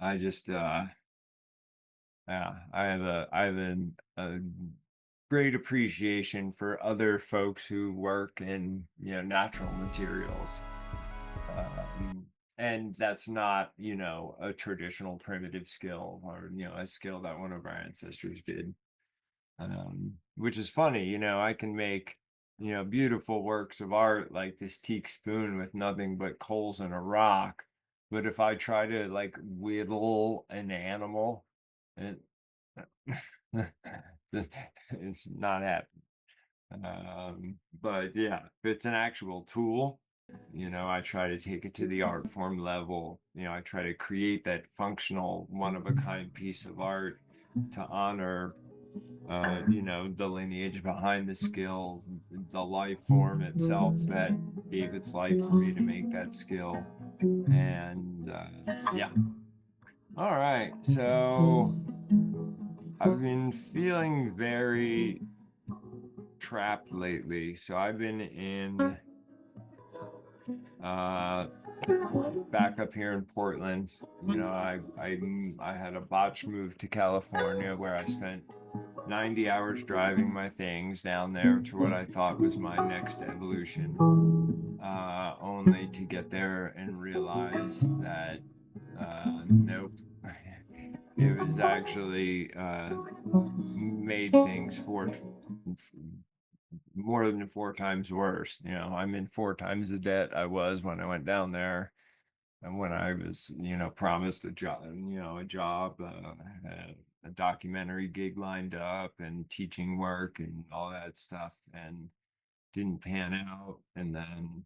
I just yeah, I have a great appreciation for other folks who work in, natural materials. Um, and that's not, a traditional primitive skill or, a skill that one of our ancestors did. Which is funny, I can make, beautiful works of art like this teak spoon with nothing but coals and a rock. But if I try to like whittle an animal, it, just- it's not happening. But yeah, if it's an actual tool, I try to take it to the art form level. I try to create that functional, one of a kind piece of art to honor the lineage behind the skill, the life form itself that gave its life for me to make that skill. And yeah. All right. So I've been feeling very trapped lately. So I've been in uh back up here in Portland. I had a botched move to California where I spent 90 hours driving my things down there to what I thought was my next evolution, only to get there and realize that nope. It was actually made things more than four times worse. I'm in four times the debt I was when I went down there. And when I was, promised a job, a documentary gig lined up and teaching work and all that stuff, and didn't pan out. And then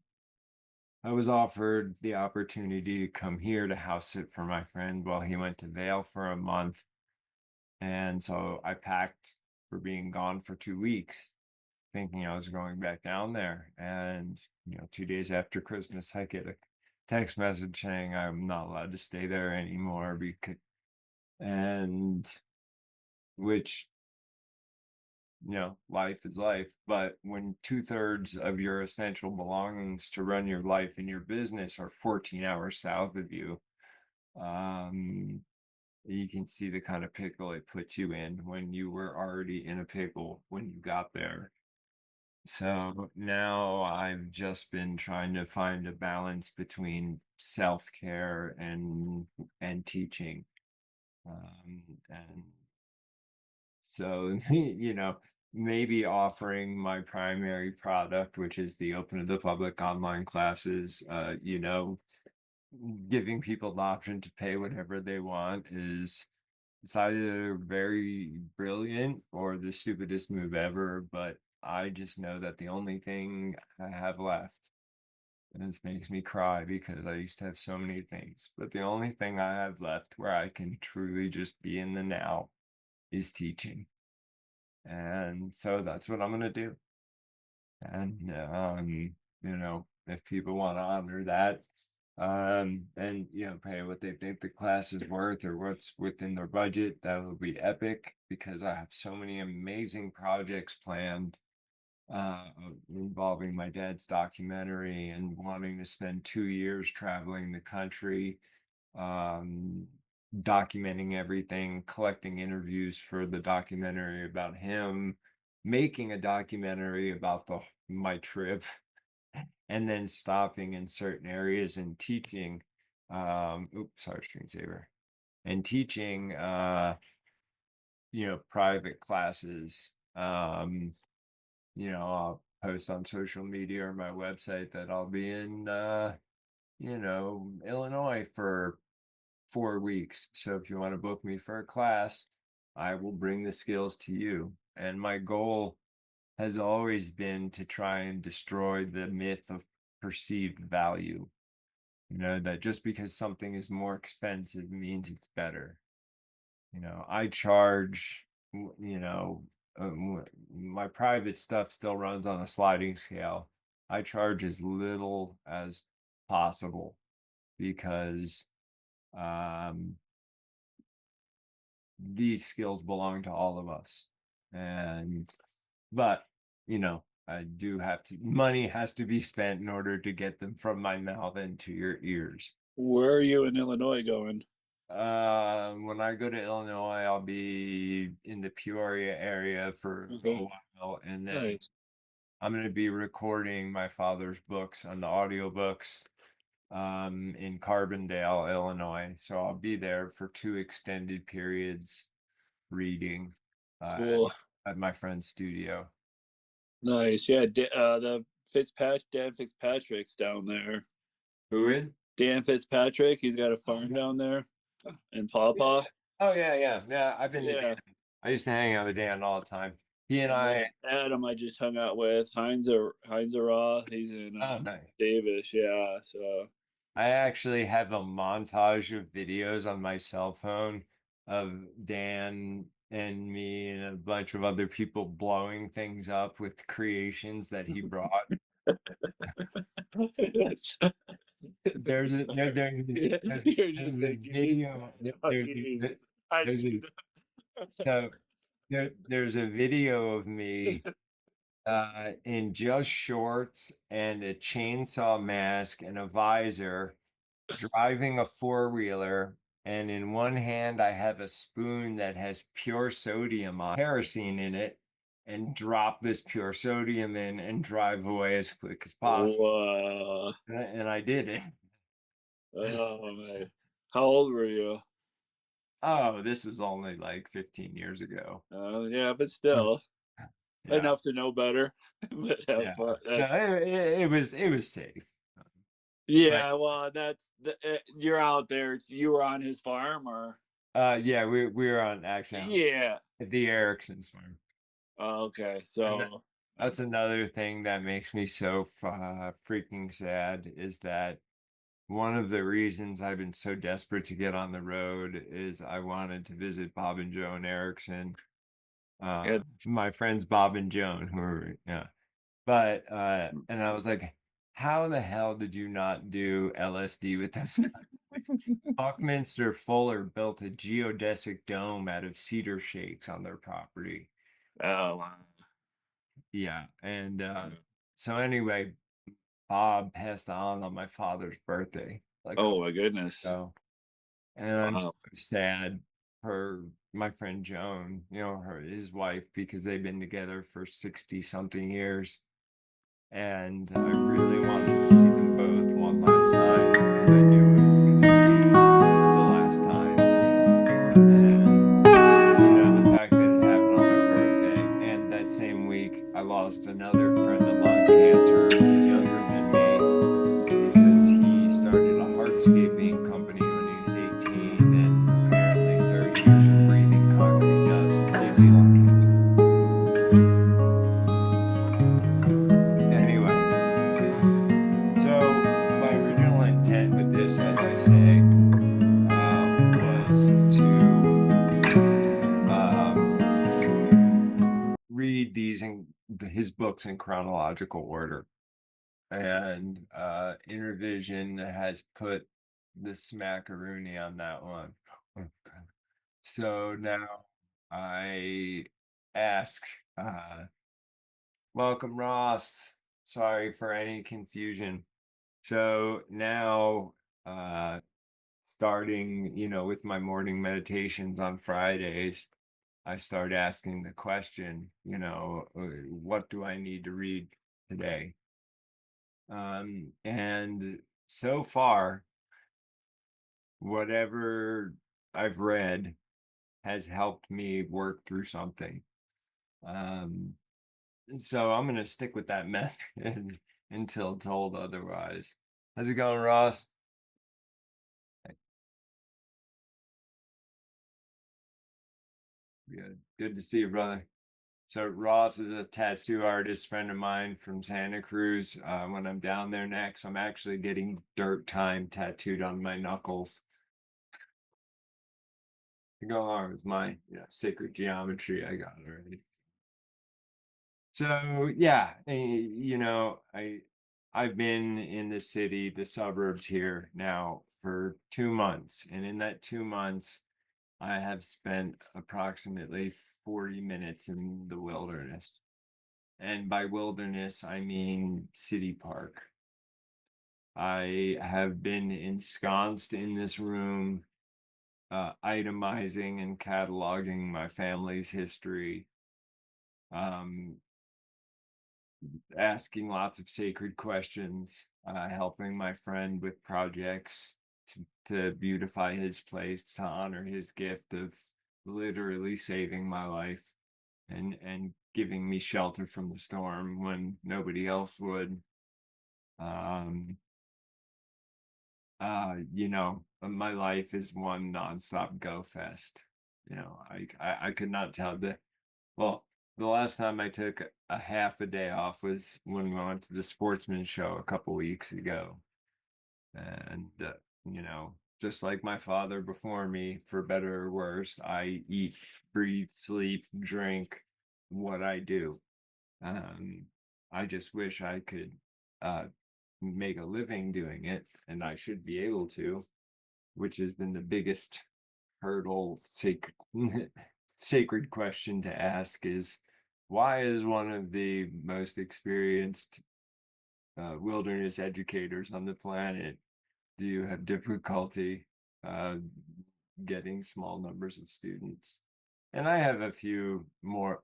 I was offered the opportunity to come here to house sit for my friend while he went to Vail for a month. And so I packed for being gone for 2 weeks, thinking I was going back down there. And, 2 days after Christmas, I get a text message saying I'm not allowed to stay there anymore because, and which, life is life. But when two-thirds of your essential belongings to run your life and your business are 14 hours south of you, um, you can see the kind of pickle it puts you in when you were already in a pickle when you got there. So now I've just been trying to find a balance between self-care and teaching. And so maybe offering my primary product, which is the open to the public online classes, giving people the option to pay whatever they want is it's either very brilliant or the stupidest move ever, but I just know that the only thing I have left, and this makes me cry because I used to have so many things, but the only thing I have left where I can truly just be in the now is teaching. And so that's what I'm going to do. And, if people want to honor that, and, pay what they think the class is worth or what's within their budget, that will be epic because I have so many amazing projects planned, uh, involving my dad's documentary and wanting to spend 2 years traveling the country, um, documenting everything, collecting interviews for the documentary about him, making a documentary about my trip, and then stopping in certain areas and teaching. Oops, sorry, screensaver. And teaching, private classes. I'll post on social media or my website that I'll be in, Illinois for 4 weeks. So if you want to book me for a class, I will bring the skills to you. And my goal has always been to try and destroy the myth of perceived value. That just because something is more expensive means it's better. I charge, my private stuff still runs on a sliding scale. I charge as little as possible because um, these skills belong to all of us. And, but, I do have to, money has to be spent in order to get them from my mouth into your ears. Where are you in Illinois going? When I go to Illinois, I'll be in the Peoria area for a Okay, while, and then nice, I'm going to be recording my father's books on the audiobooks in Carbondale, Illinois. So I'll be there for 2 extended periods reading uh, at, cool, at my friend's studio. nice. Yeah, the Dan Fitzpatrick's down there. Who is? Dan Fitzpatrick, he's got a farm down there in Paw Yeah. Paw. Oh yeah, yeah, yeah. I've been to Dan. Yeah, I used to hang out with Dan all the time. He and and I. then Adam, I just hung out with Heinz Raw. He's in Oh, nice. Davis. Yeah, so I actually have a montage of videos on my cell phone of Dan and me and a bunch of other people blowing things up with creations that he brought. that's There's a there, you're there's just a thinking, video fucking, I there's a should. so there's a video of me in just shorts and a chainsaw mask and a visor driving a four-wheeler, and in one hand I have a spoon that has pure sodium on kerosene in it, and drop this pure sodium in and drive away as quick as possible. Wow. And I did it. Oh man. How old were you? Oh, this was only like 15 years ago. Yeah, but Mm. still Yeah, enough to know better. But have yeah. fun. No, That's it was safe. But yeah. Well, you're out there. You were on his farm, or yeah, we were on actually on yeah. the Erickson's farm. Okay, And so that's another thing that makes me so freaking sad is that one of the reasons I've been so desperate to get on the road is I wanted to visit Bob and Joan Erickson, yeah. my friends Bob and Joan, who are, yeah. But, and I was like, how the hell did you not do LSD with those? Buckminster Fuller built a geodesic dome out of cedar shakes on their property. Oh wow. Yeah. And so anyway, Bob passed on my father's birthday, like a couple Oh my goodness. ago. And I'm so Wow. sad for my friend Joan, his wife, because they've been together for 60 something years. And I really wanted to see them both one last time because I knew it was going to be the last time. And, the fact that it happened on my birthday, and that same week, I lost another friend to lung cancer who was younger than me because he started a hardscaping company when he was 18, and apparently 30 years of breathing concrete dust gives you lung cancer. Anyway, so my original intent with this, as I say, was to um, read his books in chronological order. And Innervision has put the smackaroonie on that one. So now I ask, welcome, Ross. Sorry for any confusion. So now, uh, starting, with my morning meditations on Fridays, I start asking the question, what do I need to read today? And so far, whatever I've read has helped me work through something. Um, so I'm gonna stick with that method until told otherwise. How's it going, Ross? Good. Good to see you, brother. So Ross is a tattoo artist friend of mine from Santa Cruz. When I'm down there next, I'm actually getting dirt time tattooed on my knuckles to go along with my sacred geometry I got already. So yeah, I've been in the city, the suburbs here now for 2 months, and in that 2 months, I have spent approximately 40 minutes in the wilderness. And by wilderness, I mean city park. I have been ensconced in this room itemizing and cataloging my family's history, um, asking lots of sacred questions, helping my friend with projects to beautify his place, to honor his gift of literally saving my life and giving me shelter from the storm when nobody else would. Um, my life is one nonstop go fest. I could not tell well, the last time I took a half a day off was when we went to the sportsman show a couple weeks ago. And, just like my father before me, for better or worse, I eat, breathe, sleep, drink what I do. Um, I just wish I could uh, make a living doing it, and I should be able to, which has been the biggest hurdle, sacred question to ask is why is one of the most experienced wilderness educators on the planet do you have difficulty uh, getting small numbers of students? And I have a few more,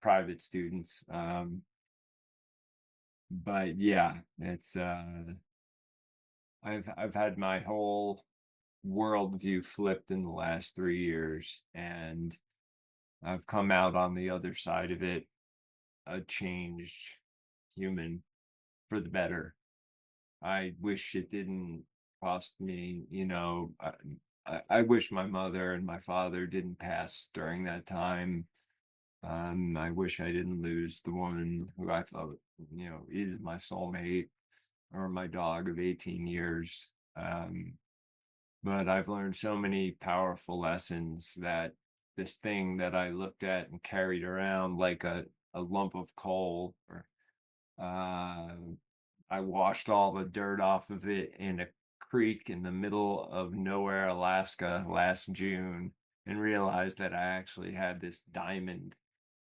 private students. But yeah, it's I've had my whole worldview flipped in the last 3 years, and I've come out on the other side of it a changed human for the better. I wish it didn't cost me, I wish my mother and my father didn't pass during that time. I wish I didn't lose the woman who I thought, is my soulmate, or my dog of 18 years. But I've learned so many powerful lessons that this thing that I looked at and carried around like a lump of coal, or uh, I washed all the dirt off of it in a creek in the middle of nowhere, Alaska last June, and realized that I actually had this diamond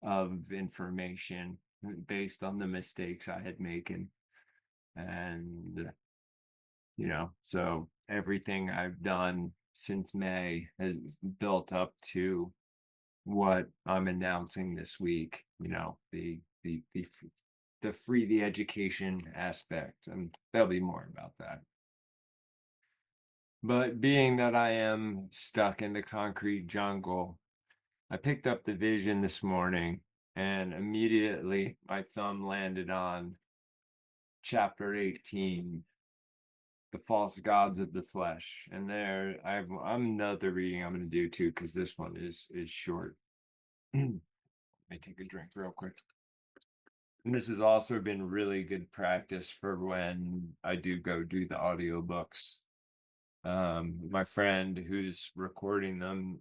of information based on the mistakes I had making. And, so everything I've done since May has built up to what I'm announcing this week, the free the education aspect, and there'll be more about that. But being that I am stuck in the concrete jungle, I picked up the vision this morning, and immediately my thumb landed on chapter 18, the false gods of the flesh. And there I'm another reading I'm going to do too, because this one is short. Let me take a drink real quick. And this has also been really good practice for when I do go do the audiobooks. My friend who's recording them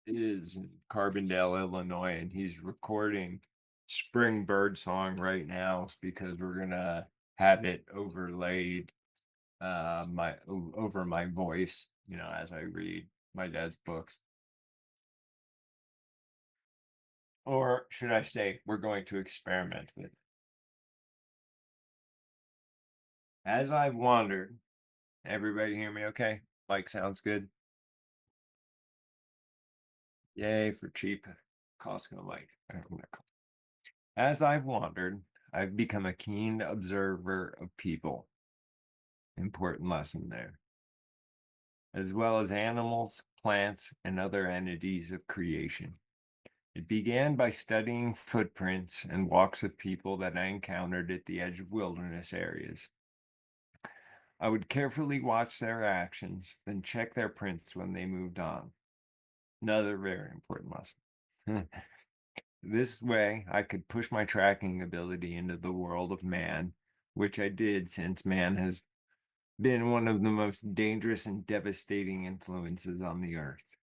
is in Carbondale, Illinois, and he's recording Spring Bird Song right now because we're gonna have it overlaid my over my voice, as I read my dad's books. Or should I say, we're going to experiment with it. As I've wandered, everybody hear me okay? Mic sounds good. Yay for cheap Costco mic. As I've wandered, I've become a keen observer of people. Important lesson there. As well as animals, plants, and other entities of creation. It began by studying footprints and walks of people that I encountered at the edge of wilderness areas. I would carefully watch their actions, then check their prints when they moved on. Another very important lesson. This way, I could push my tracking ability into the world of man, which I did since man has been one of the most dangerous and devastating influences on the earth.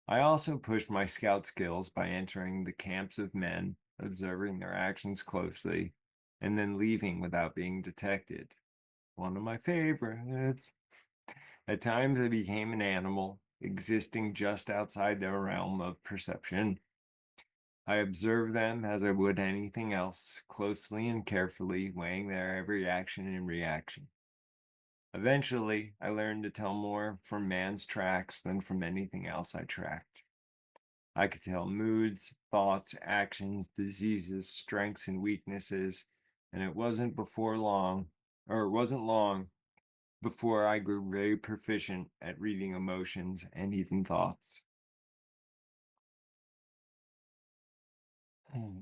I also pushed my scout skills by entering the camps of men, observing their actions closely, and then leaving without being detected. One of my favorites. At times, I became an animal, existing just outside their realm of perception. I observed them as I would anything else, closely and carefully, weighing their every action and reaction. Eventually, I learned to tell more from man's tracks than from anything else I tracked. I could tell moods, thoughts, actions, diseases, strengths, and weaknesses, and it wasn't long before I grew very proficient at reading emotions and even thoughts.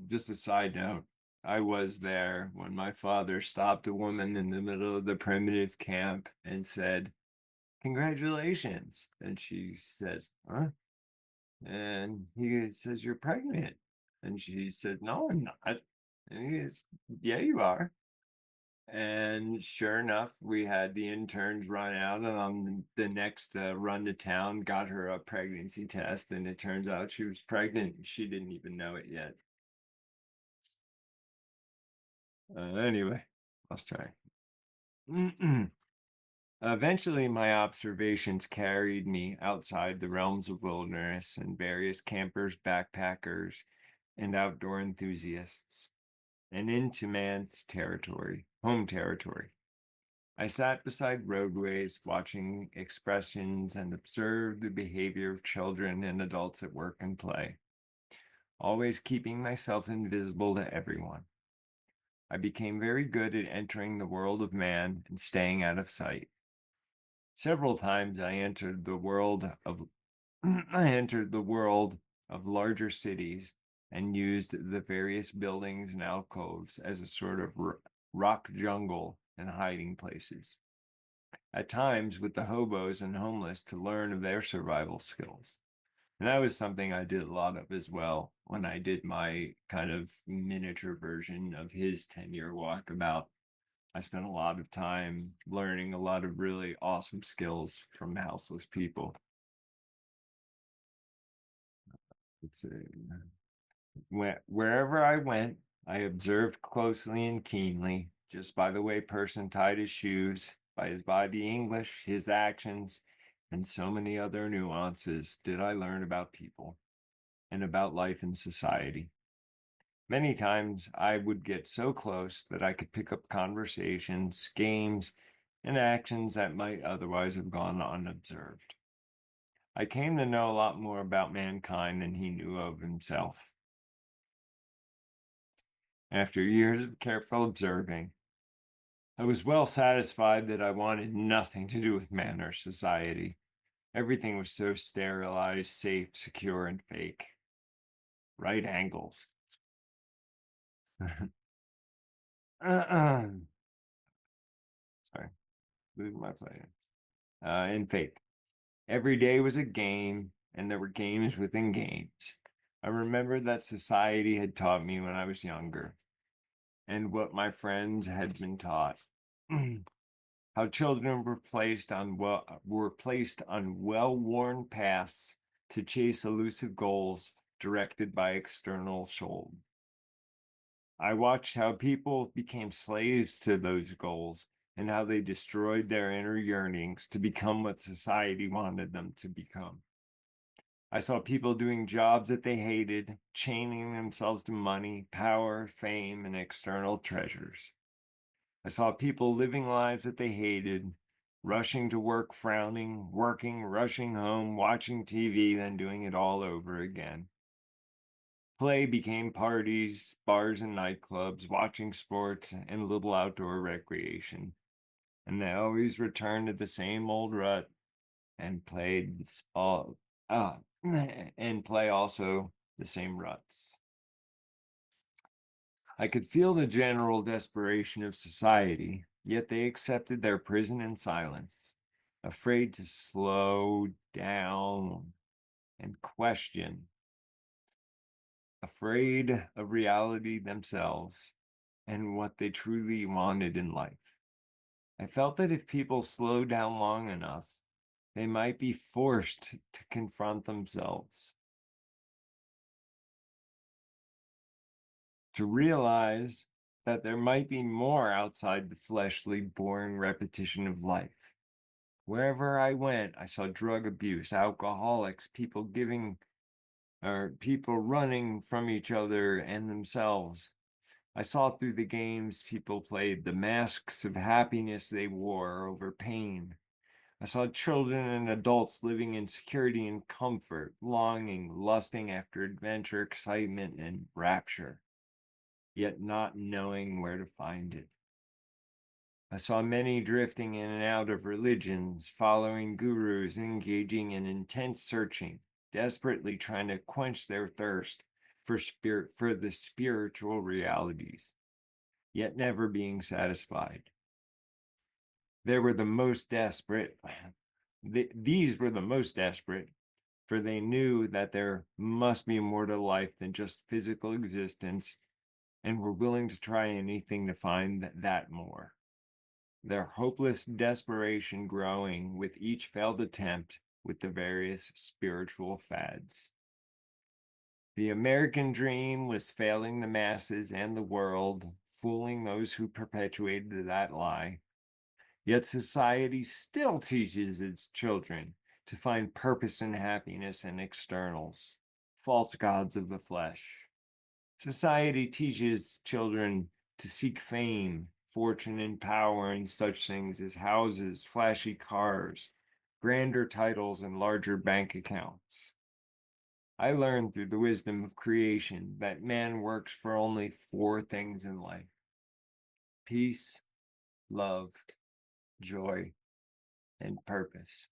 Just a side note, I was there when my father stopped a woman in the middle of the primitive camp and said, "Congratulations." And she says, "Huh?" And he says, "You're pregnant." And she said, "No, I'm not." And he goes, "Yeah, you are." And sure enough, we had the interns run out, and on the next run to town, got her a pregnancy test, and it turns out she was pregnant. She didn't even know it yet. Anyway, let's try. Eventually, my observations carried me outside the realms of wilderness and various campers, backpackers, and outdoor enthusiasts, and into man's territory, home territory. I sat beside roadways, watching expressions and observed the behavior of children and adults at work and play, always keeping myself invisible to everyone. I became very good at entering the world of man and staying out of sight. Several times I entered the world of I entered the world of larger cities and used the various buildings and alcoves as a sort of rock jungle and hiding places. At times with the hobos and homeless to learn of their survival skills. And that was something I did a lot of as well when I did my kind of miniature version of his 10-year walkabout. I spent a lot of time learning a lot of really awesome skills from houseless people. It's wherever I went, I observed closely and keenly, just by the way person tied his shoes, by his body English, his actions, and so many other nuances did I learn about people and about life in society. Many times I would get so close that I could pick up conversations, games, and actions that might otherwise have gone unobserved. I came to know a lot more about mankind than he knew of himself. After years of careful observing, I was well satisfied that I wanted nothing to do with man or society. Everything was so sterilized, safe, secure, and fake. Right angles. Sorry, losing my plan. And fake. Every day was a game, and there were games within games. I remember that society had taught me when I was younger, and what my friends had been taught. How children were placed on well-worn paths to chase elusive goals directed by external shoals. I watched how people became slaves to those goals and how they destroyed their inner yearnings to become what society wanted them to become. I saw people doing jobs that they hated, chaining themselves to money, power, fame, and external treasures. I saw people living lives that they hated, rushing to work, frowning, working, rushing home, watching TV, then doing it all over again. Play became parties, bars and nightclubs, watching sports, and little outdoor recreation. And they always returned to the same old rut and played all and play also the same ruts. I could feel the general desperation of society, yet they accepted their prison in silence, afraid to slow down and question, afraid of reality themselves and what they truly wanted in life. I felt that if people slowed down long enough, they might be forced to confront themselves, to realize that there might be more outside the fleshly, boring repetition of life. Wherever I went, I saw drug abuse, alcoholics, people running from each other and themselves, I saw through the games people played, the masks of happiness they wore over pain. I saw children and adults living in security and comfort, longing, lusting after adventure, excitement, and rapture, yet not knowing where to find it. I saw many drifting in and out of religions, following gurus, engaging in intense searching, desperately trying to quench their thirst for the spiritual realities, yet never being satisfied. They were the most desperate. These were the most desperate, for they knew that there must be more to life than just physical existence, and were willing to try anything to find that more. Their hopeless desperation growing with each failed attempt with the various spiritual fads. The American dream was failing the masses and the world, fooling those who perpetuated that lie. Yet society still teaches its children to find purpose and happiness in externals, false gods of the flesh. Society teaches children to seek fame, fortune, and power in such things as houses, flashy cars, grander titles, and larger bank accounts. I learned through the wisdom of creation that man works for only four things in life: peace, love, joy, and purpose.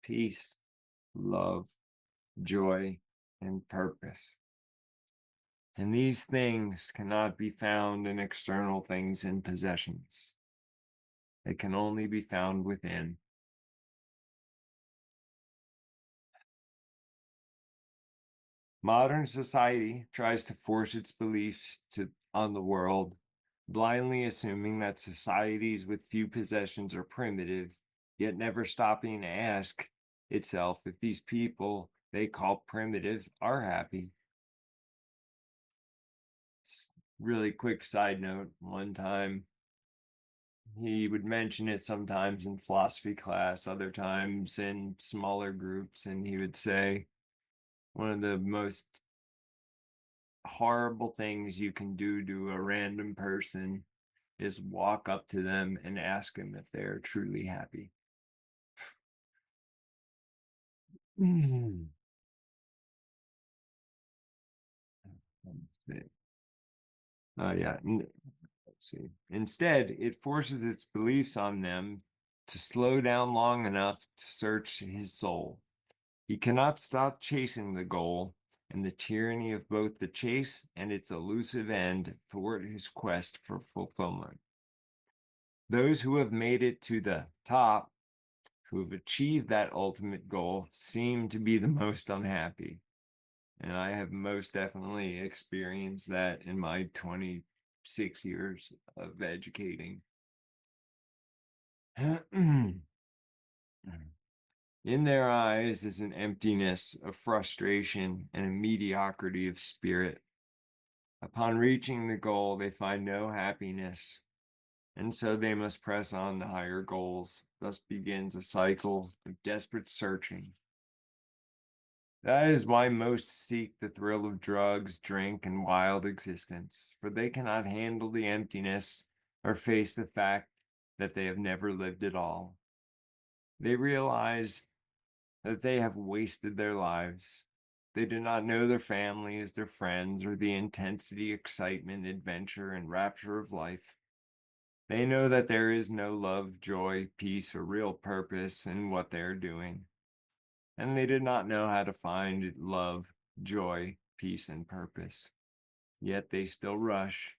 Peace, love, joy, and purpose. And these things cannot be found in external things and possessions. They can only be found within. Modern society tries to force its beliefs on the world, blindly assuming that societies with few possessions are primitive, yet never stopping to ask itself if these people they call primitive are happy. Really quick side note, one time he would mention it sometimes in philosophy class, other times in smaller groups, and he would say one of the most horrible things you can do to a random person is walk up to them and ask them if they're truly happy. Let's see. Yeah. Let's see. Instead, it forces its beliefs on them to slow down long enough to search his soul. He cannot stop chasing the goal, and the tyranny of both the chase and its elusive end thwart his quest for fulfillment. Those who have made it to the top, who have achieved that ultimate goal, seem to be the most unhappy. And I have most definitely experienced that in my 26 years of educating. In their eyes is an emptiness, a frustration, and a mediocrity of spirit. Upon reaching the goal, they find no happiness, and so they must press on to higher goals. Thus begins a cycle of desperate searching. That is why most seek the thrill of drugs, drink, and wild existence, for they cannot handle the emptiness or face the fact that they have never lived at all. They realize that they have wasted their lives. They do not know their families, their friends, or the intensity, excitement, adventure, and rapture of life. They know that there is no love, joy, peace, or real purpose in what they are doing. And they did not know how to find love, joy, peace, and purpose. Yet they still rush,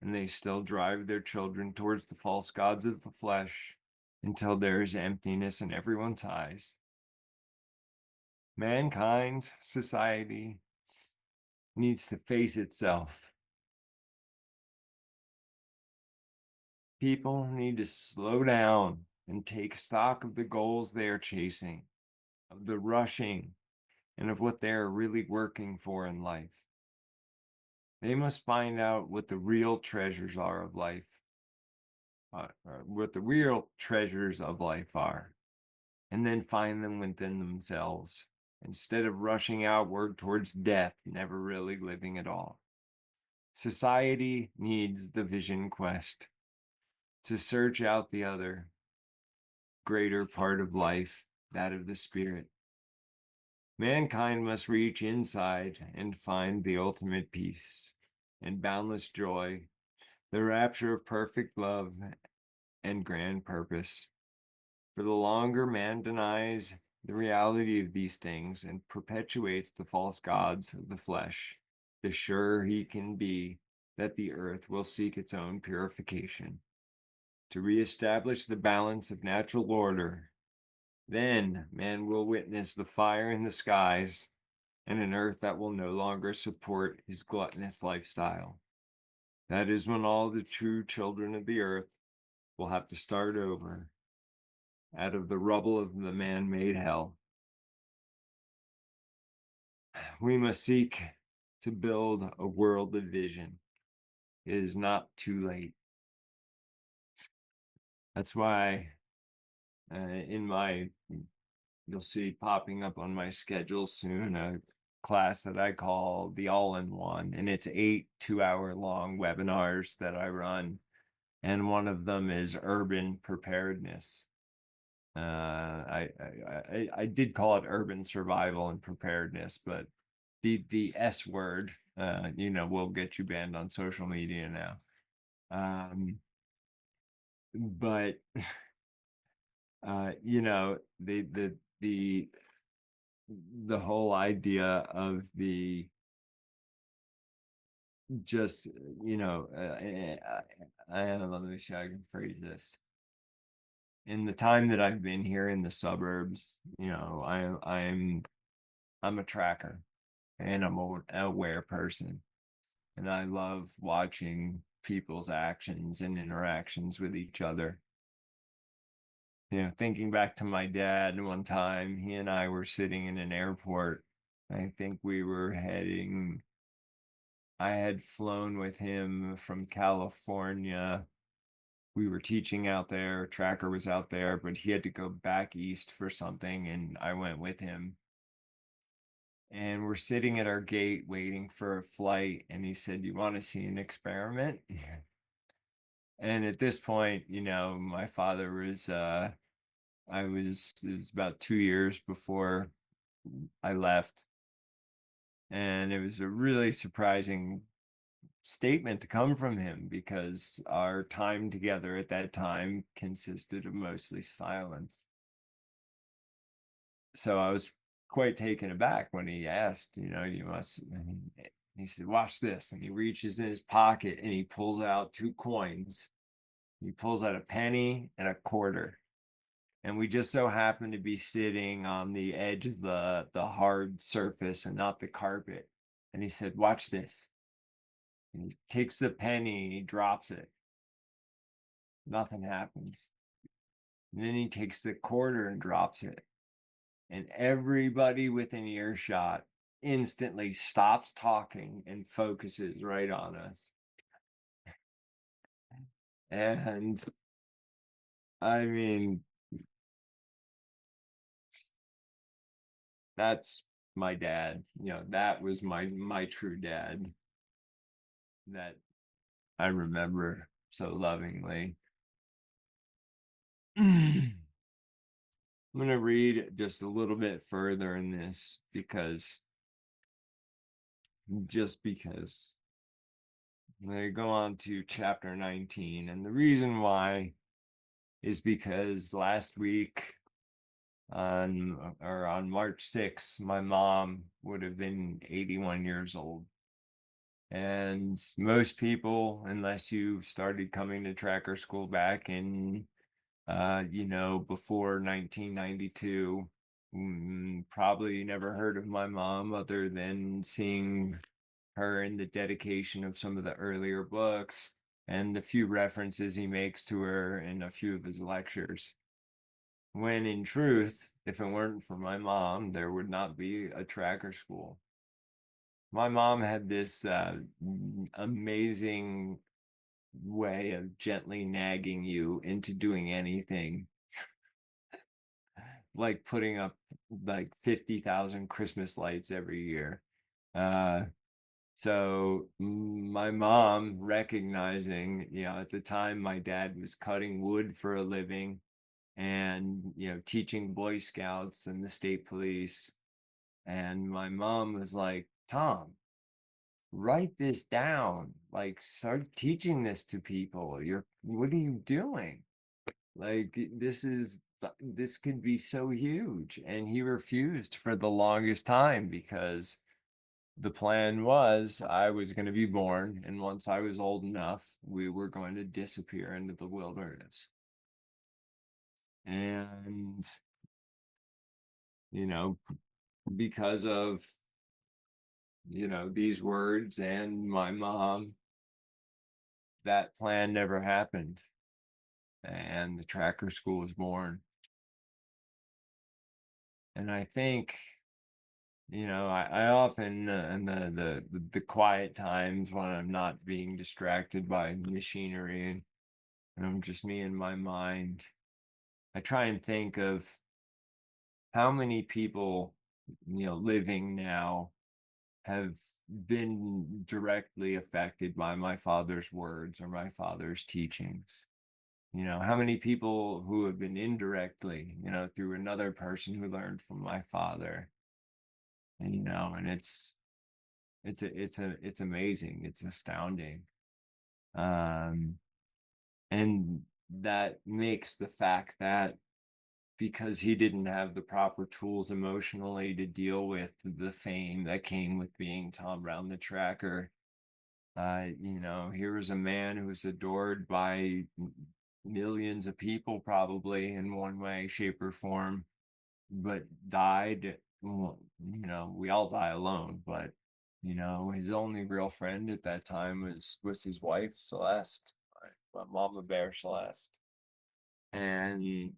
and they still drive their children towards the false gods of the flesh until there is emptiness in everyone's eyes. Mankind, society, needs to face itself. People need to slow down and take stock of the goals they are chasing, of the rushing, and of what they are really working for in life. They must find out what the real treasures are of life, what the real treasures of life are, and then find them within themselves, instead of rushing outward towards death, never really living at all. Society needs the vision quest to search out the other, greater part of life, that of the spirit. Mankind must reach inside and find the ultimate peace and boundless joy, the rapture of perfect love and grand purpose. For the longer man denies the reality of these things and perpetuates the false gods of the flesh, the surer he can be that the earth will seek its own purification to reestablish the balance of natural order. Then man will witness the fire in the skies and an earth that will no longer support his gluttonous lifestyle. That is when all the true children of the earth will have to start over out of the rubble of the man-made hell. We must seek to build a world of vision. It is not too late. That's why in my, you'll see popping up on my schedule soon, a class that I call the all-in-one, and it's 8 2-hour long webinars that I run. And one of them is urban preparedness. I did call it urban survival and preparedness, but the S word, will get you banned on social media now. But the whole idea of the just let me see how I can phrase this. In the time that I've been here in the suburbs, I'm a tracker and I'm an aware person, and I love watching people's actions and interactions with each other. Thinking back to my dad, one time he and I were sitting in an airport. I think I had flown with him from California. We were teaching out there, Tracker was out there, but he had to go back east for something, and I went with him. And we're sitting at our gate waiting for a flight, and he said, "You want to see an experiment?" And at this point, my father was it was about 2 years before I left. And it was a really surprising statement to come from him because our time together at that time consisted of mostly silence. So I was quite taken aback when he asked, you must, he said, "Watch this." And he reaches in his pocket and he pulls out 2 coins. He pulls out a penny and a quarter. And we just so happened to be sitting on the edge of the hard surface and not the carpet. And he said, "Watch this." And he takes the penny and he drops it. Nothing happens. And then he takes the quarter and drops it. And everybody within earshot instantly stops talking and focuses right on us. And I mean, that's my dad. That was my true dad that I remember so lovingly. I'm going to read just a little bit further in this because they go on to chapter 19. And the reason why is because last week on March 6th, my mom would have been 81 years old. And most people, unless you started coming to tracker school back in before 1992, probably never heard of my mom other than seeing her in the dedication of some of the earlier books and the few references he makes to her in a few of his lectures. When in truth, if it weren't for my mom, there would not be a tracker school. My mom had this amazing way of gently nagging you into doing anything, like putting up like 50,000 Christmas lights every year. So my mom recognizing, at the time my dad was cutting wood for a living and, teaching Boy Scouts and the state police. And my mom was like, Tom, write this down. Like, start teaching this to people. What are you doing? Like, this could be so huge. And he refused for the longest time because the plan was I was going to be born, and once I was old enough, we were going to disappear into the wilderness. And, you know, because of, these words and my mom, that plan never happened. And the tracker school was born. And I think, I often, in the quiet times when I'm not being distracted by machinery and I'm just me in my mind, I try and think of how many people, living now have been directly affected by my father's words or my father's teachings. How many people who have been indirectly, through another person who learned from my father. And it's amazing. It's astounding. Um, and that makes the fact that because he didn't have the proper tools emotionally to deal with the fame that came with being Tom Brown the Tracker. Here was a man who was adored by millions of people, probably in one way, shape, or form, but died. Well, we all die alone, but his only real friend at that time was his wife, Celeste, my mama bear, Celeste, and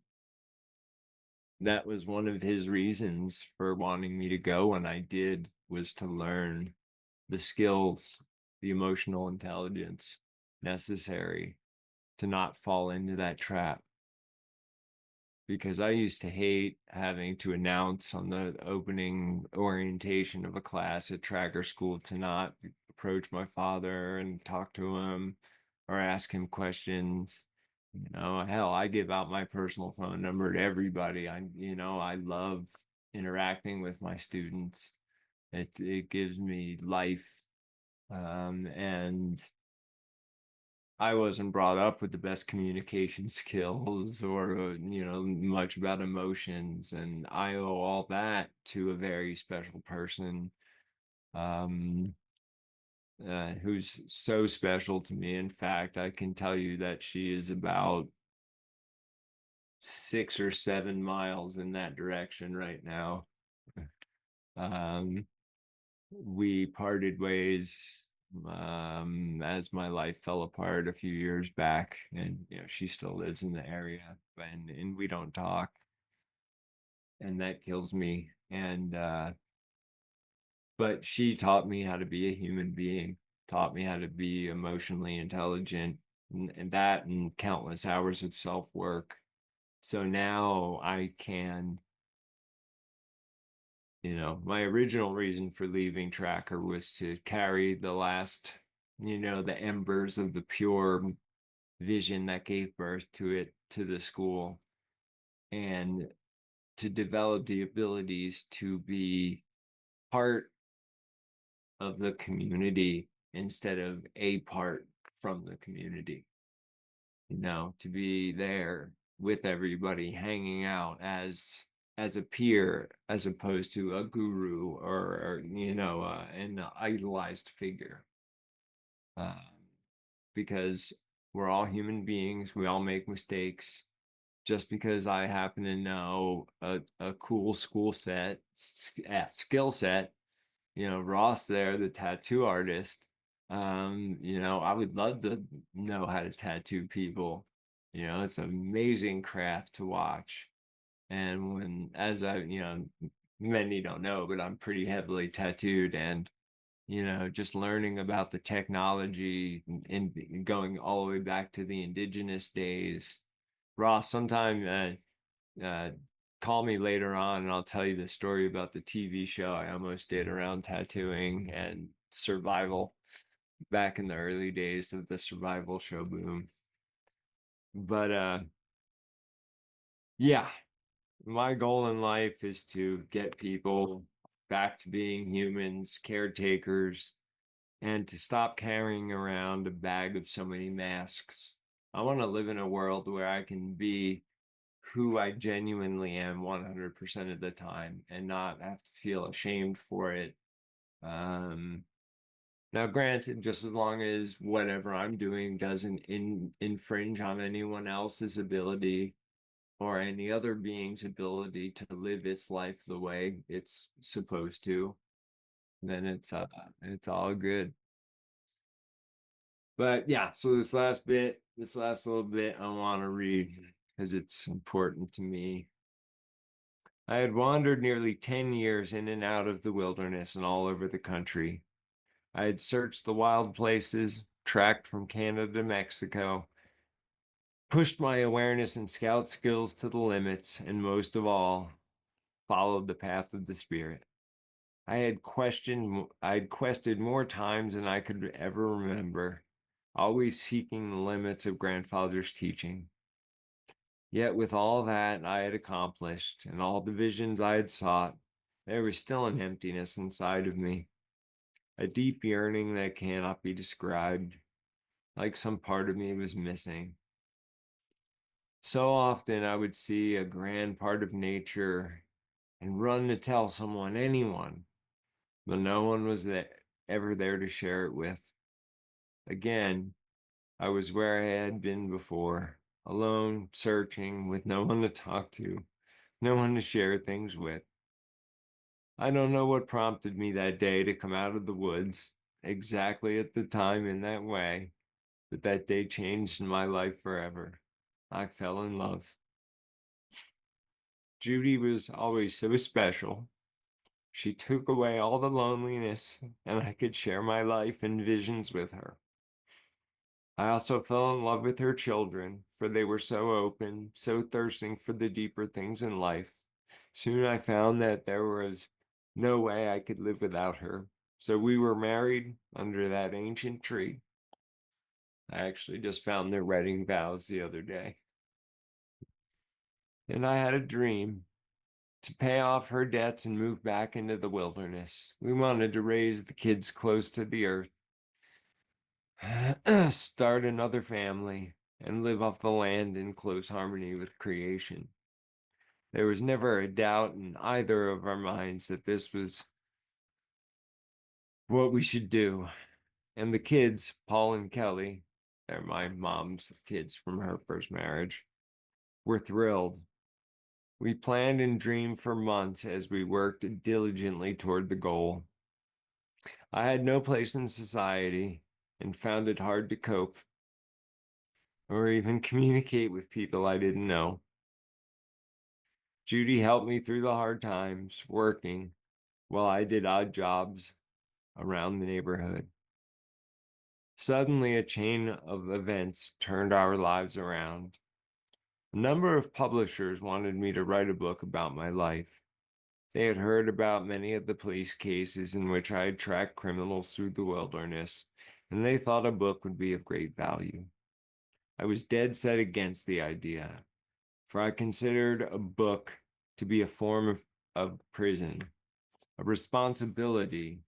that was one of his reasons for wanting me to go when I did, was to learn the skills, the emotional intelligence necessary to not fall into that trap. Because I used to hate having to announce on the opening orientation of a class at tracker school to not approach my father and talk to him or ask him questions. Hell, I give out my personal phone number to everybody. I love interacting with my students. It gives me life. And I wasn't brought up with the best communication skills or, much about emotions. And I owe all that to a very special person, um, who's so special to me. In fact, I can tell you that she is about 6 or 7 miles in that direction right now. Um, we parted ways as my life fell apart a few years back, and she still lives in the area, and we don't talk, and that kills me. And but she taught me how to be a human being, taught me how to be emotionally intelligent, and that and countless hours of self work. So now I can, my original reason for leaving Tracker was to carry the last, the embers of the pure vision that gave birth to it, to the school, and to develop the abilities to be part of the community instead of a part from the community. To be there with everybody, hanging out as a peer, as opposed to a guru or an idolized figure. Uh, because we're all human beings, we all make mistakes. Just because I happen to know a cool skill set, Ross there, the tattoo artist, I would love to know how to tattoo people. It's an amazing craft to watch. And as many don't know, but I'm pretty heavily tattooed, and just learning about the technology and going all the way back to the indigenous days. Ross, sometime call me later on and I'll tell you the story about the TV show I almost did around tattooing and survival back in the early days of the survival show boom. But yeah, my goal in life is to get people back to being humans, caretakers, and to stop carrying around a bag of so many masks. I want to live in a world where I can be who I genuinely am 100% of the time and not have to feel ashamed for it. Um, Now, granted, just as long as whatever I'm doing doesn't infringe on anyone else's ability or any other being's ability to live its life the way it's supposed to, then it's all good. But yeah, so this last little bit, I want to read because it's important to me. I had wandered nearly 10 years in and out of the wilderness and all over the country. I had searched the wild places, tracked from Canada to Mexico, pushed my awareness and scout skills to the limits, and most of all, followed the path of the Spirit. I had quested more times than I could ever remember, always seeking the limits of grandfather's teaching. Yet with all that I had accomplished and all the visions I had sought, there was still an emptiness inside of me, a deep yearning that cannot be described, like some part of me was missing. So often I would see a grand part of nature and run to tell someone, anyone, but no one was ever there to share it with. Again, I was where I had been before, alone, searching, with no one to talk to, no one to share things with. I don't know what prompted me that day to come out of the woods, exactly at the time in that way, but that day changed my life forever. I fell in love. Judy was always so special. She took away all the loneliness, and I could share my life and visions with her. I also fell in love with her children, for they were so open, so thirsting for the deeper things in life. Soon I found that there was no way I could live without her. So we were married under that ancient tree. I actually just found their wedding vows the other day. And I had a dream to pay off her debts and move back into the wilderness. We wanted to raise the kids close to the earth, start another family, and live off the land in close harmony with creation. There was never a doubt in either of our minds that this was what we should do. And the kids, Paul and Kelly, they're my mom's kids from her first marriage, were thrilled. We planned and dreamed for months as we worked diligently toward the goal. I had no place in society and found it hard to cope or even communicate with people I didn't know. Judy helped me through the hard times, working while I did odd jobs around the neighborhood. Suddenly, a chain of events turned our lives around. A number of publishers wanted me to write a book about my life. They had heard about many of the police cases in which I had tracked criminals through the wilderness, and they thought a book would be of great value. I was dead set against the idea, for I considered a book to be a form of prison, a responsibility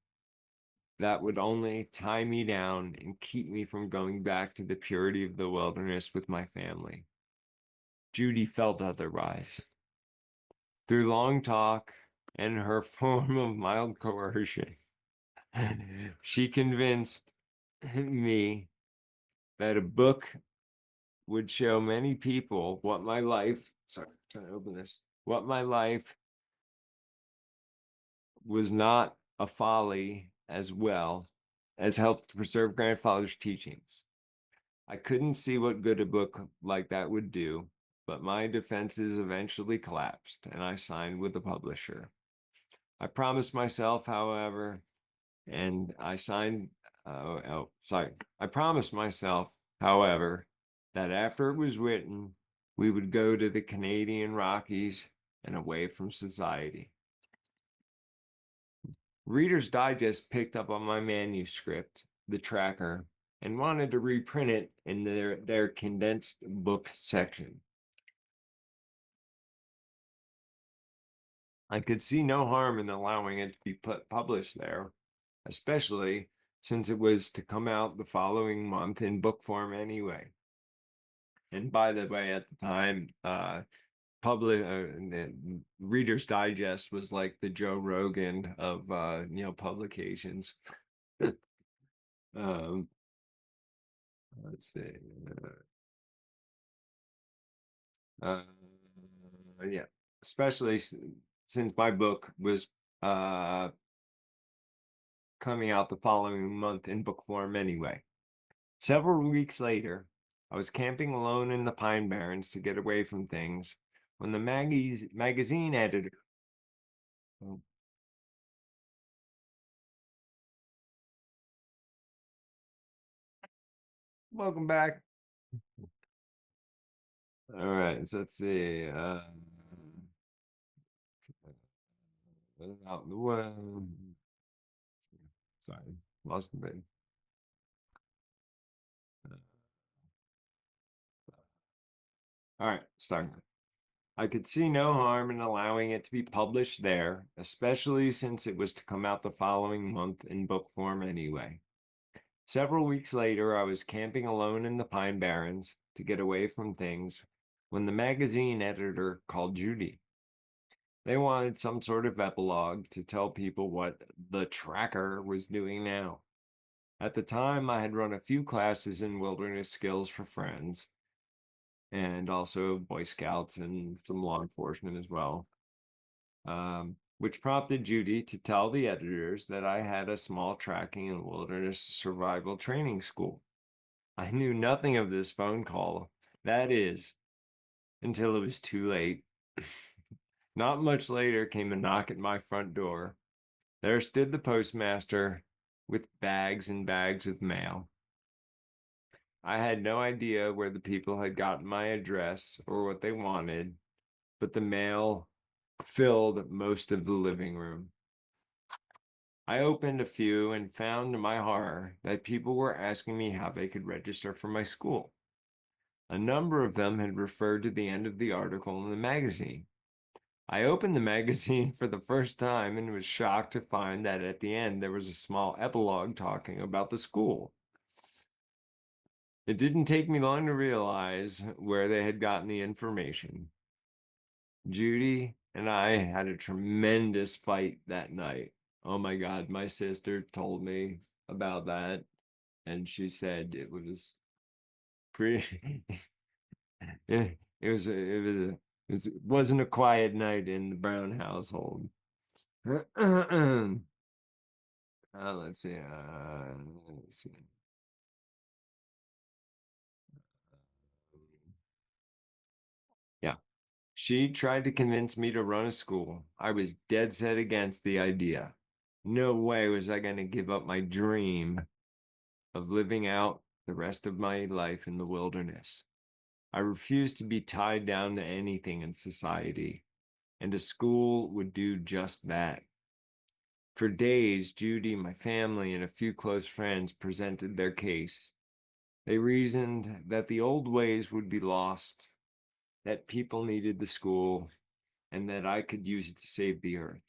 that would only tie me down and keep me from going back to the purity of the wilderness with my family. Judy felt otherwise. Through long talk and her form of mild coercion, she convinced me that a book would show many people what my life, sorry, I'm trying to open this, what my life was not a folly as well as helped to preserve grandfather's teachings. I couldn't see what good a book like that would do, but my defenses eventually collapsed and I signed with the publisher. I promised myself, however, and I signed, I promised myself, however, that after it was written, we would go to the Canadian Rockies and away from society. Reader's Digest picked up on my manuscript, The Tracker, and wanted to reprint it in their condensed book section. I could see no harm in allowing it to be published there, especially since it was to come out the following month in book form anyway. And by the way, at the time, the Reader's Digest was like the Joe Rogan of publications. um, let's see. Uh, yeah, especially since my book was coming out the following month in book form anyway. Several weeks later, I was camping alone in the Pine Barrens to get away from things when the magazine editor. Oh, welcome back. All right, so let's see. Out the way. Sorry, lost the bit. All right, starting. I could see no harm in allowing it to be published there, especially since it was to come out the following month in book form anyway. Several weeks later, I was camping alone in the Pine Barrens to get away from things when the magazine editor called Judy. They wanted some sort of epilogue to tell people what the tracker was doing now. At the time, I had run a few classes in wilderness skills for friends and also Boy Scouts and some law enforcement as well, which prompted Judy to tell the editors that I had a small tracking and wilderness survival training school. I knew nothing of this phone call, that is, until it was too late. Not much later came a knock at my front door. There stood the postmaster with bags and bags of mail. I had no idea where the people had gotten my address or what they wanted, but the mail filled most of the living room. I opened a few and found to my horror that people were asking me how they could register for my school. A number of them had referred to the end of the article in the magazine. I opened the magazine for the first time and was shocked to find that at the end there was a small epilogue talking about the school. It didn't take me long to realize where they had gotten the information. Judy and I had a tremendous fight that night. Oh my God, my sister told me about that, and she said it was pretty. It wasn't a quiet night in the Brown household. Let's see. Let's see. Yeah. She tried to convince me to run a school. I was dead set against the idea. No way was I going to give up my dream of living out the rest of my life in the wilderness. I refused to be tied down to anything in society, and a school would do just that. For days, Judy, my family, and a few close friends presented their case. They reasoned that the old ways would be lost, that people needed the school, and that I could use it to save the earth.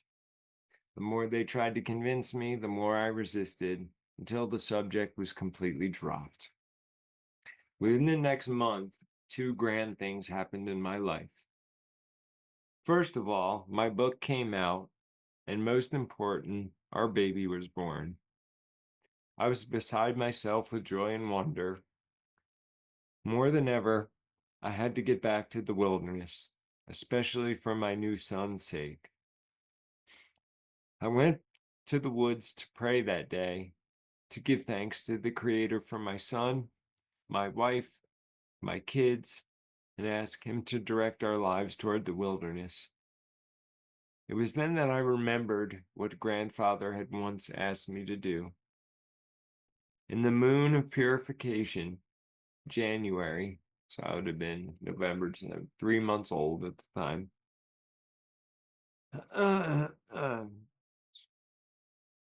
The more they tried to convince me, the more I resisted until the subject was completely dropped. Within the next month, two grand things happened in my life. First of all, my book came out, and most important, our baby was born. I was beside myself with joy and wonder. More than ever, I had to get back to the wilderness, especially for my new son's sake. I went to the woods to pray that day, to give thanks to the Creator for my son, my wife, my kids, and ask him to direct our lives toward the wilderness. It was then that I remembered what grandfather had once asked me to do. In the moon of purification, January, so I would have been November, 3 months old at the time, Uh, uh,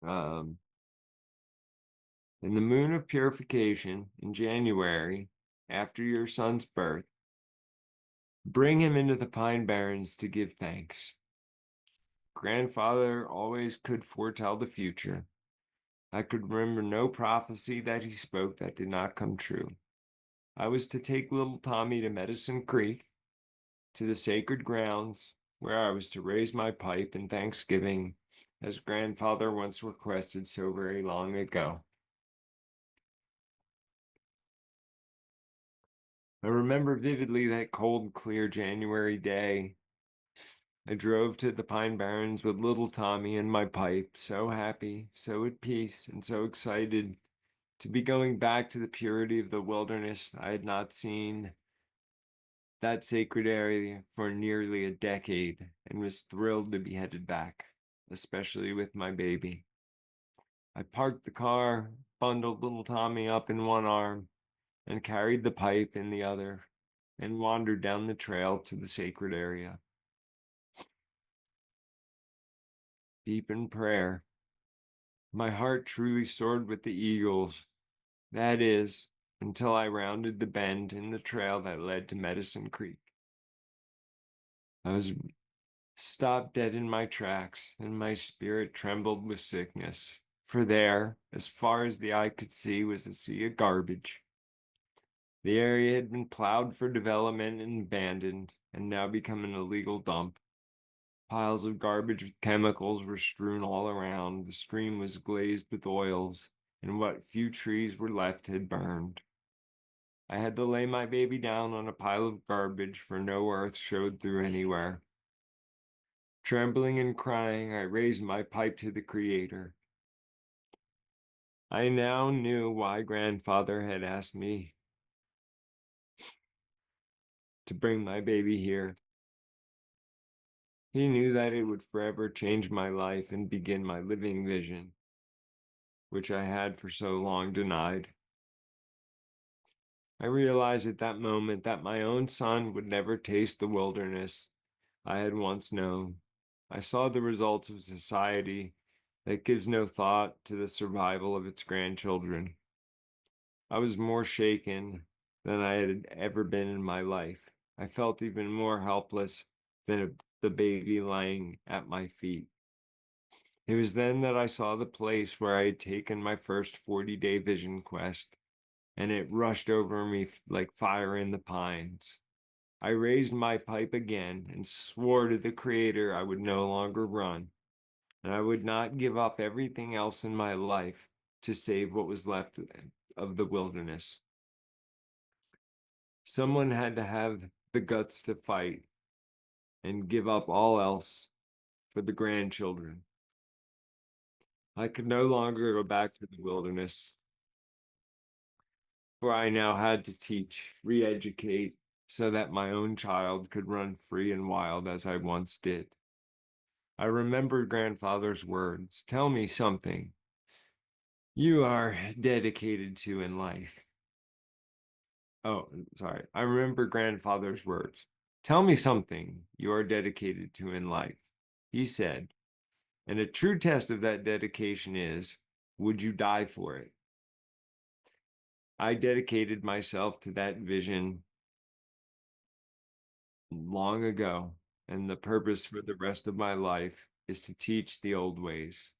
um, in the moon of purification in January, after your son's birth, bring him into the Pine Barrens to give thanks. Grandfather always could foretell the future. I could remember no prophecy that he spoke that did not come true. I was to take little Tommy to Medicine Creek, to the sacred grounds, where I was to raise my pipe in thanksgiving, as grandfather once requested so very long ago. I remember vividly that cold, clear January day. I drove to the Pine Barrens with little Tommy and my pipe, so happy, so at peace, and so excited to be going back to the purity of the wilderness I had not seen that sacred area for nearly a decade, and was thrilled to be headed back, especially with my baby. I parked the car, bundled little Tommy up in one arm, and carried the pipe in the other, and wandered down the trail to the sacred area. Deep in prayer, my heart truly soared with the eagles. That is, until I rounded the bend in the trail that led to Medicine Creek. I was stopped dead in my tracks, and my spirit trembled with sickness. For there, as far as the eye could see, was a sea of garbage. The area had been plowed for development and abandoned, and now become an illegal dump. Piles of garbage with chemicals were strewn all around. The stream was glazed with oils, and what few trees were left had burned. I had to lay my baby down on a pile of garbage, for no earth showed through anywhere. Trembling and crying, I raised my pipe to the Creator. I now knew why grandfather had asked me to bring my baby here. He knew that it would forever change my life and begin my living vision, which I had for so long denied. I realized at that moment that my own son would never taste the wilderness I had once known. I saw the results of society that gives no thought to the survival of its grandchildren. I was more shaken than I had ever been in my life. I felt even more helpless than the baby lying at my feet. It was then that I saw the place where I had taken my first 40-day vision quest, and it rushed over me like fire in the pines. I raised my pipe again and swore to the Creator I would no longer run, and I would not give up everything else in my life to save what was left of the wilderness. Someone had to have the guts to fight and give up all else for the grandchildren. I could no longer go back to the wilderness, for I now had to teach, re educate, so that my own child could run free and wild as I once did. I remembered grandfather's words: "Tell me something you are dedicated to in life." Oh, sorry. I remember grandfather's words: "Tell me something you are dedicated to in life." He said, and a true test of that dedication is, would you die for it? I dedicated myself to that vision long ago, and the purpose for the rest of my life is to teach the old ways.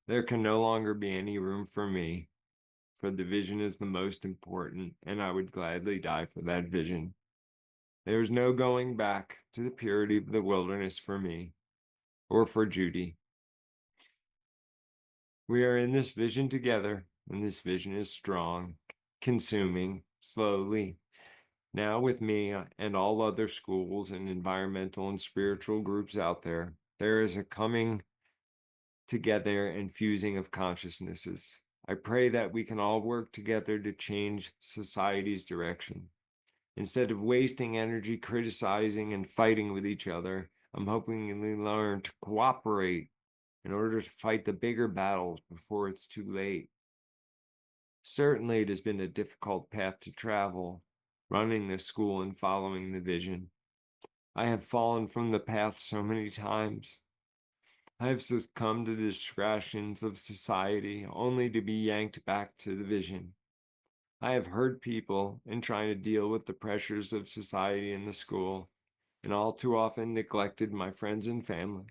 There can no longer be any room for me, for the vision is the most important, and I would gladly die for that vision. There is no going back to the purity of the wilderness for me or for Judy. We are in this vision together, and this vision is strong, consuming, slowly. Now, with me and all other schools and environmental and spiritual groups out there, there is a coming together and fusing of consciousnesses. I pray that we can all work together to change society's direction. Instead of wasting energy criticizing and fighting with each other, I'm hoping we learn to cooperate in order to fight the bigger battles before it's too late. Certainly, it has been a difficult path to travel, running this school and following the vision. I have fallen from the path so many times. I have succumbed to the distractions of society only to be yanked back to the vision. I have hurt people in trying to deal with the pressures of society and the school, and all too often neglected my friends and family.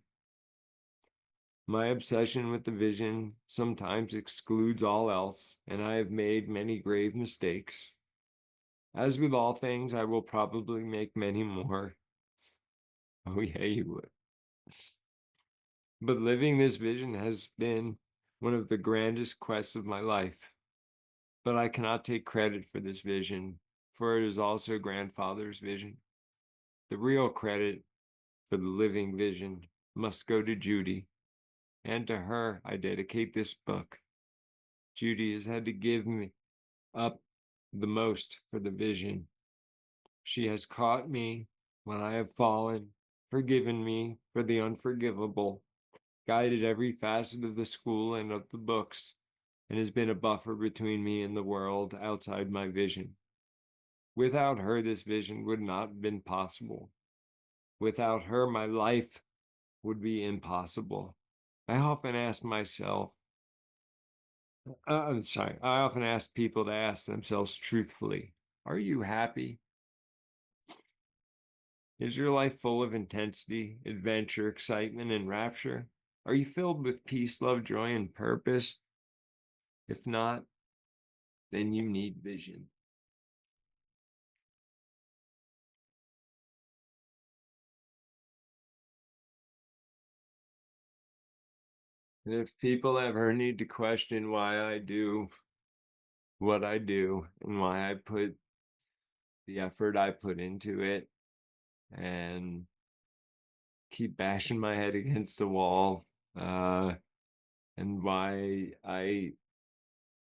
My obsession with the vision sometimes excludes all else, and I have made many grave mistakes. As with all things, I will probably make many more. Oh, yeah, you would. But living this vision has been one of the grandest quests of my life. But I cannot take credit for this vision, for it is also grandfather's vision. The real credit for the living vision must go to Judy, and to her I dedicate this book. Judy has had to give me up the most for the vision. She has caught me when I have fallen, forgiven me for the unforgivable, guided every facet of the school and of the books, and has been a buffer between me and the world outside my vision. Without her, this vision would not have been possible. Without her, my life would be impossible. I often ask myself, I'm sorry, I often ask people to ask themselves truthfully, are you happy? Is your life full of intensity, adventure, excitement, and rapture? Are you filled with peace, love, joy, and purpose? If not, then you need vision. And if people ever need to question why I do what I do and why I put the effort I put into it and keep bashing my head against the wall, uh, and why I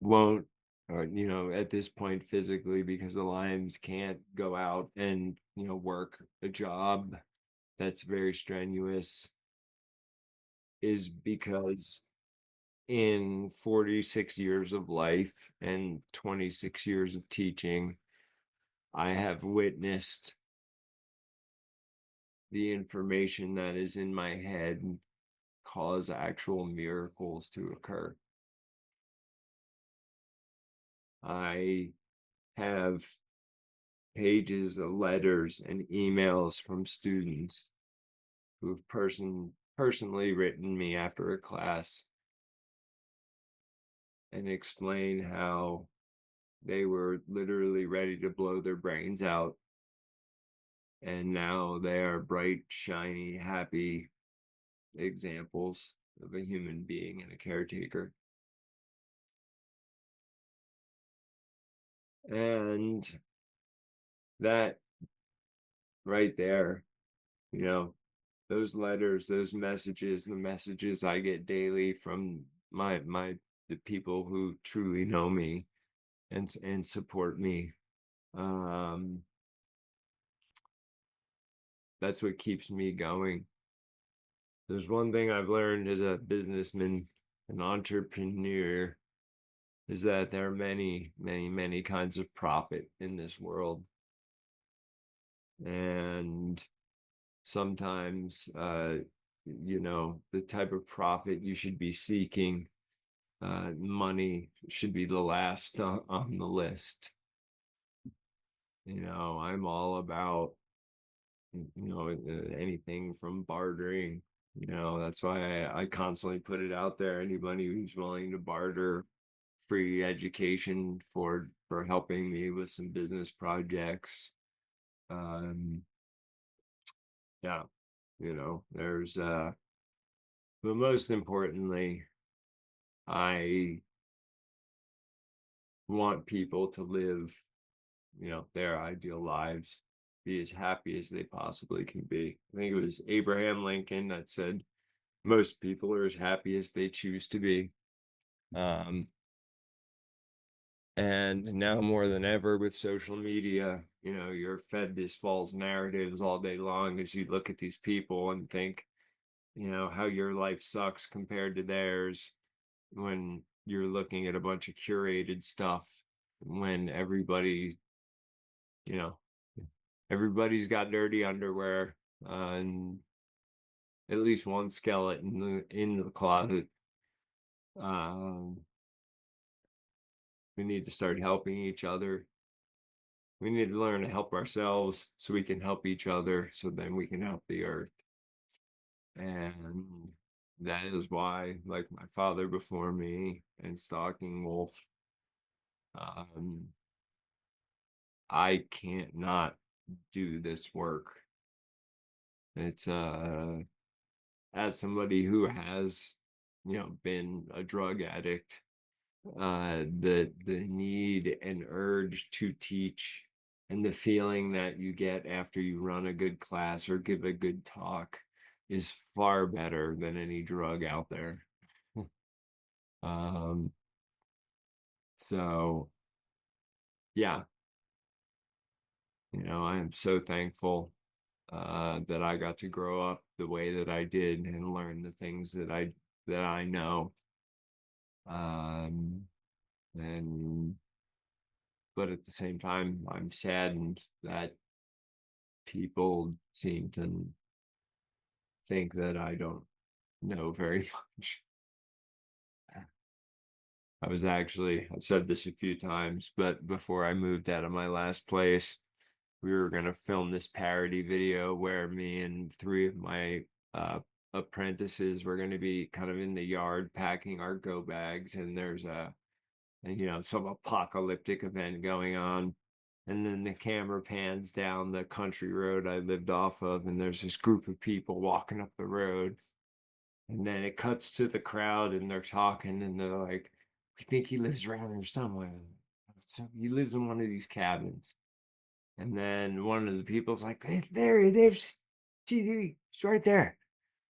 won't, or at this point physically, because the Lions can't go out and work a job that's very strenuous, is because in 46 years of life and 26 years of teaching, I have witnessed the information that is in my head cause actual miracles to occur. I have pages of letters and emails from students who've personally written me after a class and explain how they were literally ready to blow their brains out, and now they are bright, shiny, happy examples of a human being and a caretaker. And that right there, you know, those letters, those messages, the messages I get daily from the people who truly know me and support me. Um, that's what keeps me going. There's one thing I've learned as a businessman, an entrepreneur, is that there are many, many, many kinds of profit in this world. And sometimes, the type of profit you should be seeking, money should be the last on the list. I'm all about, anything from bartering. That's why I constantly put it out there. Anybody who's willing to barter free education for helping me with some business projects. Yeah, there's but most importantly, I want people to live, their ideal lives, be as happy as they possibly can be. I think it was Abraham Lincoln that said, most people are as happy as they choose to be. Um, and now more than ever with social media, you're fed these false narratives all day long as you look at these people and think, how your life sucks compared to theirs, when you're looking at a bunch of curated stuff, when you know, everybody's got dirty underwear, and at least one skeleton in the closet. Um, we need to start helping each other. We need to learn to help ourselves so we can help each other, so then we can help the earth. And that is why, like my father before me and Stalking Wolf, um, I can't not do this work. It's as somebody who has, been a drug addict, the need and urge to teach, and the feeling that you get after you run a good class or give a good talk is far better than any drug out there. um so yeah, I am so thankful that I got to grow up the way that I did and learn the things that I know. um and but at the same time, I'm saddened that people seem to think that I don't know very much. I've said this a few times, but before I moved out of my last place, we were going to film this parody video where me and three of my uh, apprentices were going to be kind of in the yard packing our go bags, and there's some apocalyptic event going on. And then the camera pans down the country road I lived off of, and there's this group of people walking up the road. And then it cuts to the crowd, and they're talking, and they're like, "We think he lives around here somewhere. So he lives in one of these cabins." And then one of the people's like, there's T3, it's right there.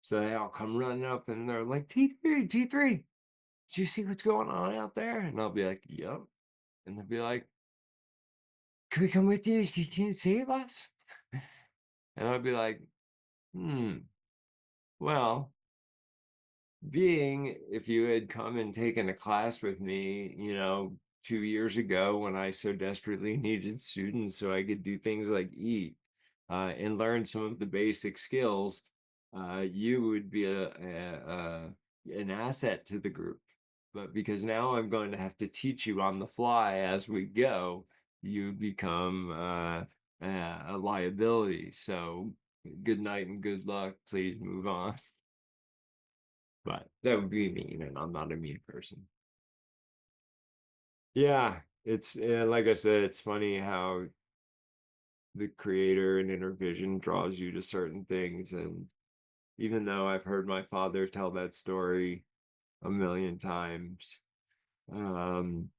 So they all come running up, and they're like, "T3, T3, did you see what's going on out there?" And I'll be like, "Yep." And they'll be like, "Can we come with you? Can you save us?" And I'll be like, well, being if you had come and taken a class with me, 2 years ago when I so desperately needed students so I could do things like eat and learn some of the basic skills, you would be an asset to the group. But because now I'm going to have to teach you on the fly as we go, you become a liability. So good night and good luck. Please move on. But that would be mean, and I'm not a mean person. Yeah, it's like I said, it's funny how the creator and Innervision draws you to certain things. And even though I've heard my father tell that story a million times, um,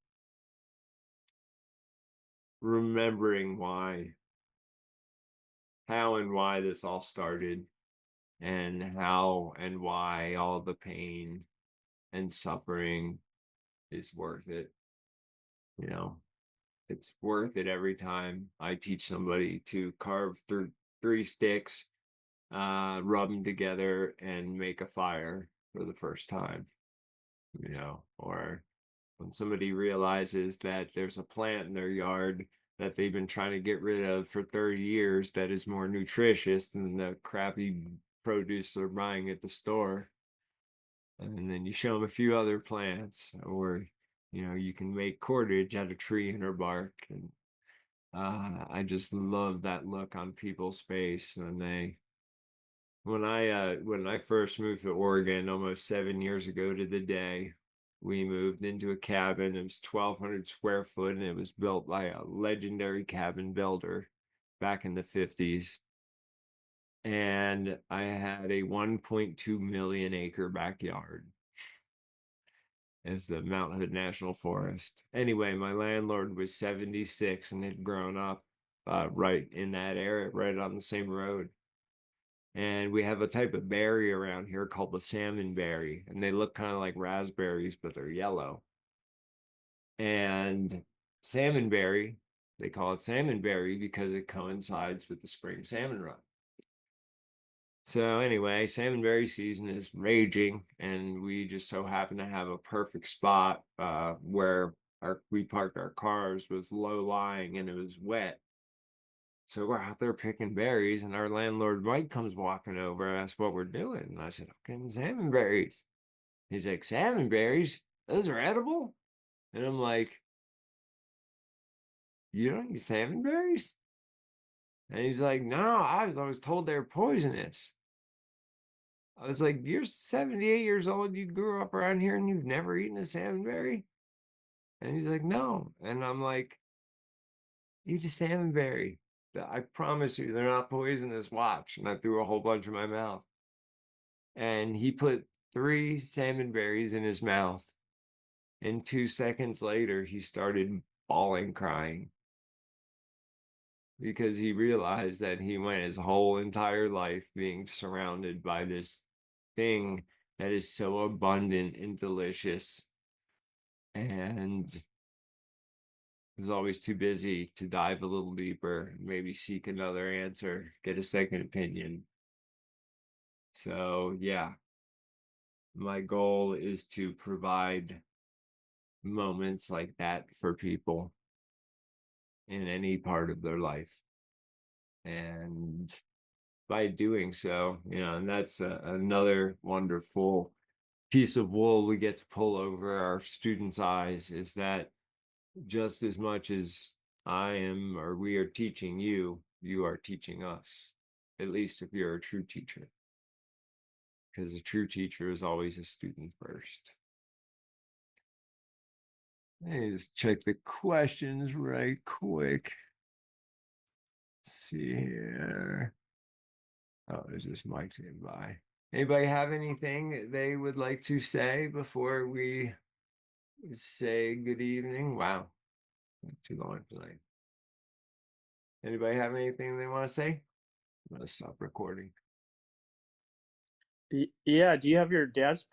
remembering how and why this all started, and how and why all the pain and suffering is worth it, you know. It's worth it every time I teach somebody to carve through 3 sticks, rub them together, and make a fire for the first time, or when somebody realizes that there's a plant in their yard that they've been trying to get rid of for 30 years that is more nutritious than the crappy produce they're buying at the store. And then you show them a few other plants, or you can make cordage out of tree inner bark. And I just love that look on people's face when I first moved to Oregon almost 7 years ago to the day. We moved into a cabin. It was 1,200 square foot, and it was built by a legendary cabin builder back in the 50s. And I had a 1.2 million acre backyard as the Mount Hood National Forest. Anyway, my landlord was 76 and had grown up right in that area, right on the same road. And we have a type of berry around here called the salmon berry, and they look kind of like raspberries, but they're yellow. And salmon berry, they call it salmon berry because it coincides with the spring salmon run. So anyway, salmonberry season is raging, and we just so happen to have a perfect spot where we parked our cars was low lying and it was wet. So we're out there picking berries, and our landlord Mike comes walking over, asks what we're doing. And I said, I'm getting salmon berries. He's like, salmon berries? Those are edible? And I'm like, you don't eat salmon berries? And he's like, no, I was always told they're poisonous. I was like, you're 78 years old. You grew up around here and you've never eaten a salmon berry? And he's like, no. And I'm like, eat a salmon berry. I promise you, they're not poisonous. Watch. And I threw a whole bunch in my mouth. And he put 3 salmon berries in his mouth. And 2 seconds later, he started bawling, crying because he realized that he went his whole entire life being surrounded by this thing that is so abundant and delicious, and was always too busy to dive a little deeper, maybe seek another answer, get a second opinion. So, yeah, my goal is to provide moments like that for people in any part of their life. And by doing so, and that's another wonderful piece of wool we get to pull over our students' eyes, is that just as much as I am or we are teaching you, you are teaching us, at least if you're a true teacher, because a true teacher is always a student first. Let me just check the questions right quick. Let's see here. Oh, there's this mic saying by. Anybody have anything they would like to say before we say good evening? Wow, not too long tonight. Anybody have anything they want to say? I'm gonna stop recording. Yeah, do you have your dad's